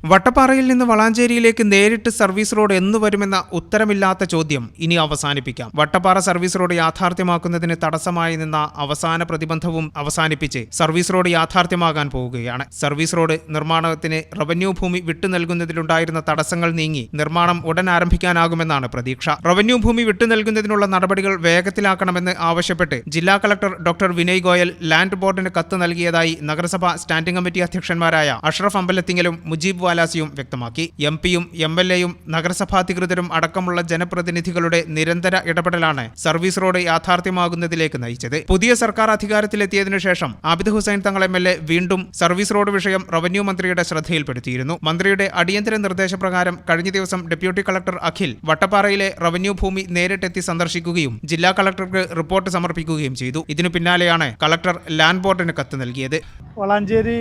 വട്ടപ്പാറയിൽ നിന്ന് വളാഞ്ചേരിയിലേക്ക് നേരിട്ട് service road എന്നു വരുമെന്ന ഉത്തരമില്ലാത്ത ചോദ്യം ഇനി അവസാനിപ്പിക്കാം. വട്ടപ്പാറ സർവീസ് റോഡ് യാഥാർത്ഥ്യമാക്കുന്നതിന് തടസ്സമായി നിന്ന അവസാന പ്രതിബന്ധവും അവസാനിപ്പിച്ച് സർവീസ് റോഡ് യാഥാർത്ഥ്യമാകാൻ പോവുകയാണ്. സർവീസ് റോഡ് നിർമ്മാണത്തിന് റവന്യൂ ഭൂമി വിട്ടു നൽകുന്നതിലുണ്ടായിരുന്ന തടസ്സങ്ങൾ നീങ്ങി നിർമ്മാണം ഉടൻ ആരംഭിക്കാനാകുമെന്നാണ് പ്രതീക്ഷ. റവന്യൂ ഭൂമി വിട്ടു നൽകുന്നതിനുള്ള നടപടികൾ വേഗത്തിലാക്കണമെന്ന് ആവശ്യപ്പെട്ട് ജില്ലാ collector doctor Vinay Goyal land ബോർഡിന് കത്ത് നൽകിയതായി നഗരസഭ സ്റ്റാൻഡിംഗ് കമ്മിറ്റി അധ്യക്ഷന്മാരായ അഷ്റഫ് അമ്പലത്തിങ്ങലും മുജീബ് വാലാസിയും വ്യക്തമാക്കി. എംപിയും എംഎൽഎയും നഗരസഭാധികൃതരും അടക്കമുള്ള ജനപ്രതിനിധികളുടെ നിരന്തര ഇടപെടലാണ് സർവീസ് റോഡ് യാഥാർത്ഥ്യമാകുന്നതിലേക്ക് നയിച്ചത്. പുതിയ സർക്കാർ അധികാരത്തിലെത്തിയതിനു ശേഷം ആബിദ് ഹുസൈൻ തങ്ങൾ എംഎൽഎ വീണ്ടും സർവീസ് റോഡ് വിഷയം റവന്യൂ മന്ത്രിയുടെ ശ്രദ്ധയിൽപ്പെടുത്തിയിരുന്നു. മന്ത്രിയുടെ അടിയന്തര നിർദ്ദേശപ്രകാരം കഴിഞ്ഞ ദിവസം ഡെപ്യൂട്ടി കളക്ടർ അഖിൽ വട്ടപ്പാറയിലെ റവന്യൂ ഭൂമി നേരിട്ടെത്തി സന്ദർശിക്കുകയും ജില്ലാ കളക്ടർക്ക് റിപ്പോർട്ട് സമർപ്പിക്കുകയും ചെയ്തു. ഇതിനു പിന്നാലെയാണ് കളക്ടർ ലാൻഡ് ബോർഡിന് കത്ത് നൽകിയത്. വളാഞ്ചേരി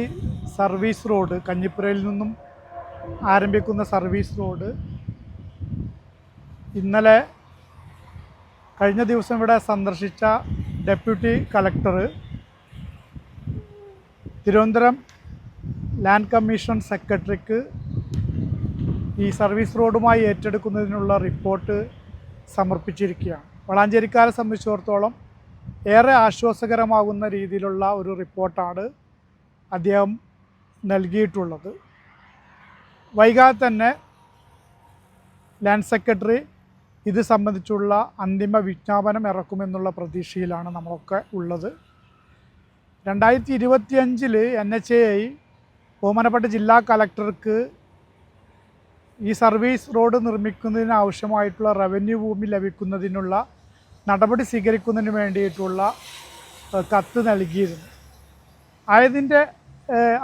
സർവീസ് റോഡ്, കഞ്ഞിപ്പുരയിൽ നിന്നും ആരംഭിക്കുന്ന സർവീസ് റോഡ് ഇന്നലെ കഴിഞ്ഞ ദിവസം ഇവിടെ സന്ദർശിച്ച deputy collector Thiruvananthapuram land commission സെക്രട്ടറിക്ക് ഈ സർവീസ് റോഡുമായി ഏറ്റെടുക്കുന്നതിനുള്ള റിപ്പോർട്ട് സമർപ്പിച്ചിരിക്കുകയാണ്. വളാഞ്ചേരിക്കാരെ സംബന്ധിച്ചിടത്തോളം ഏറെ ആശ്വാസകരമാകുന്ന രീതിയിലുള്ള ഒരു റിപ്പോർട്ടാണ് അദ്ദേഹം നൽകിയിട്ടുള്ളത്. വൈകാതെ തന്നെ ലാൻഡ് സെക്രട്ടറി ഇത് സംബന്ധിച്ചുള്ള അന്തിമ വിജ്ഞാപനം ഇറക്കുമെന്നുള്ള പ്രതീക്ഷയിലാണ് നമ്മളൊക്കെ ഉള്ളത്. 2025 NHAI ബഹുമാനപ്പെട്ട ജില്ലാ കളക്ടർക്ക് ഈ സർവീസ് റോഡ് നിർമ്മിക്കുന്നതിന് ആവശ്യമായിട്ടുള്ള റവന്യൂ ഭൂമി ലഭിക്കുന്നതിനുള്ള നടപടി സ്വീകരിക്കുന്നതിന് വേണ്ടിയിട്ടുള്ള കത്ത് നൽകിയിരുന്നു. അതിൻ്റെ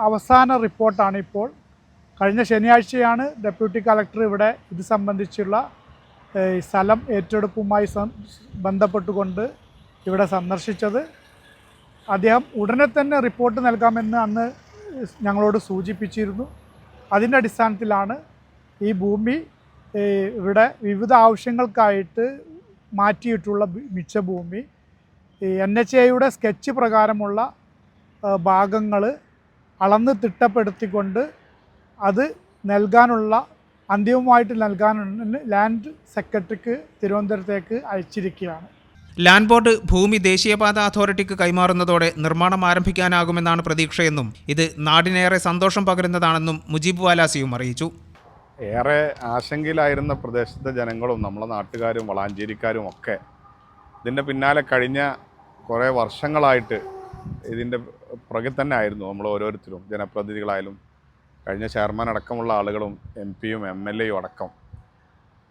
അവസാന റിപ്പോർട്ടാണ് ഇപ്പോൾ. കഴിഞ്ഞ ശനിയാഴ്ചയാണ് ഡെപ്യൂട്ടി കളക്ടർ ഇവിടെ ഇത് സംബന്ധിച്ചുള്ള സ്ഥലം ഏറ്റെടുപ്പുമായി ബന്ധപ്പെട്ടുകൊണ്ട് ഇവിടെ സന്ദർശിച്ചത്. അദ്ദേഹം ഉടനെ തന്നെ റിപ്പോർട്ട് നൽകാമെന്ന് അന്ന് ഞങ്ങളോട് സൂചിപ്പിച്ചിരുന്നു. അതിൻ്റെ അടിസ്ഥാനത്തിലാണ് ഈ ഭൂമി ഇവിടെ വിവിധ ആവശ്യങ്ങൾക്കായിട്ട് മാറ്റിയിട്ടുള്ള മിച്ച ഭൂമി NHAIയുടെ സ്കെച്ച് പ്രകാരമുള്ള ഭാഗങ്ങൾ അളന്ന് തിട്ടപ്പെടുത്തിക്കൊണ്ട് അത് നൽകാനുള്ള അന്തിമമായിട്ട് നൽകാനുള്ള ലാൻഡ് സെക്രട്ടറിക്ക് തിരുവനന്തപുരത്തേക്ക് അയച്ചിരിക്കുകയാണ്. ലാൻഡ് ബോർഡ് ഭൂമി ദേശീയപാത അതോറിറ്റിക്ക് കൈമാറുന്നതോടെ നിർമ്മാണം ആരംഭിക്കാനാകുമെന്നാണ് പ്രതീക്ഷയെന്നും ഇത് നാടിനേറെ സന്തോഷം പകരുന്നതാണെന്നും മുജീബ് വാലാസിയും അറിയിച്ചു. ഏറെ ആശങ്കയിലായിരുന്ന പ്രദേശത്തെ ജനങ്ങളും നമ്മളെ നാട്ടുകാരും വളാഞ്ചേരിക്കാരും ഒക്കെ ഇതിൻ്റെ പിന്നാലെ കഴിഞ്ഞ കുറേ വർഷങ്ങളായിട്ട് ഇതിൻ്റെ പുറകെ തന്നെ ആയിരുന്നു. നമ്മൾ ഓരോരുത്തരും ജനപ്രതിനിധികളായാലും കഴിഞ്ഞ ചെയർമാൻ അടക്കമുള്ള ആളുകളും MPയും MLAയും അടക്കം.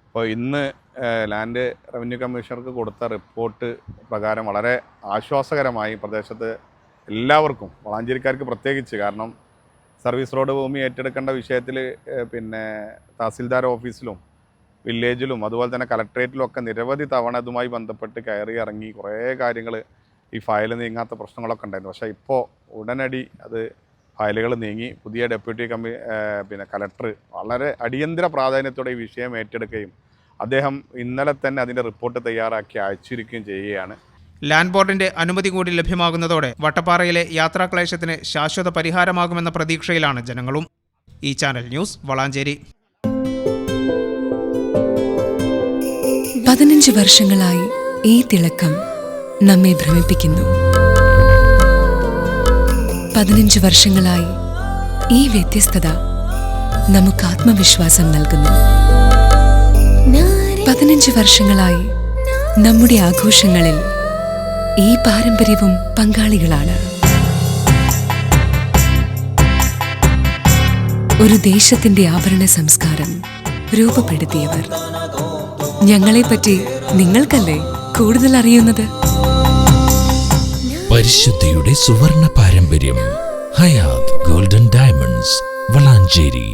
അപ്പോൾ ഇന്ന് ലാൻഡ് റവന്യൂ കമ്മീഷണർക്ക് കൊടുത്ത റിപ്പോർട്ട് പ്രകാരം വളരെ ആശ്വാസകരമായി പ്രദേശത്ത് എല്ലാവർക്കും, വളാഞ്ചേരിക്കാർക്ക് പ്രത്യേകിച്ച്, കാരണം സർവീസ് റോഡ് ഭൂമി ഏറ്റെടുക്കേണ്ട വിഷയത്തിൽ തഹസിൽദാർ ഓഫീസിലും വില്ലേജിലും അതുപോലെ തന്നെ കലക്ട്രേറ്റിലും ഒക്കെ നിരവധി തവണ ഇതുമായി ബന്ധപ്പെട്ട് കയറി ഇറങ്ങി കുറേ കാര്യങ്ങൾ ഈ ഫയൽ നീങ്ങാത്ത പ്രശ്നങ്ങളൊക്കെ ഉണ്ടായിരുന്നു. പക്ഷേ ഇപ്പോൾ ഉടനടി അത് ഫയലുകൾ നീങ്ങി പുതിയ ഡെപ്യൂട്ടി കലക്ടർ വളരെ അടിയന്തര പ്രാധാന്യത്തോടെ ഈ വിഷയം ഏറ്റെടുക്കുകയും അദ്ദേഹം ഇന്നലെ തന്നെ അതിൻ്റെ റിപ്പോർട്ട് തയ്യാറാക്കി അയച്ചിരിക്കുകയും ചെയ്യുകയാണ്. ലാൻഡ് ബോർഡിന്റെ അനുമതി കൂടി ലഭ്യമാകുന്നതോടെ വട്ടപ്പാറയിലെ യാത്രാക്ലേശത്തിന് ശാശ്വത പരിഹാരമാകുമെന്ന പ്രതീക്ഷയിലാണ് ജനങ്ങളും. ഈ ചാനൽ ന്യൂസ്, വളാഞ്ചേരി. 15 വർഷങ്ങളായി ഈ തിളക്കം നമ്മെ ഭ്രമിപ്പിക്കുന്നു. 15 വർഷങ്ങളായി ഈ വ്യത്യസ്തത നമുക്ക് ആത്മവിശ്വാസം നൽകുന്നു. 15 വർഷങ്ങളായി നമ്മുടെ ആഘോഷങ്ങളിൽ ഈ പാരമ്പര്യവും പങ്കാളികളാണ്. ഒരു ദേശത്തിന്റെ ആഭരണ സംസ്കാരം രൂപപ്പെടുത്തിയവർ. ഞങ്ങളെപ്പറ്റി നിങ്ങൾക്കല്ലേ കൂടുതൽ അറിയുന്നത്? പരിശുദ്ധിയുടെ സുവർണ പാരമ്പര്യം. Hayath golden diamonds, Valanchery.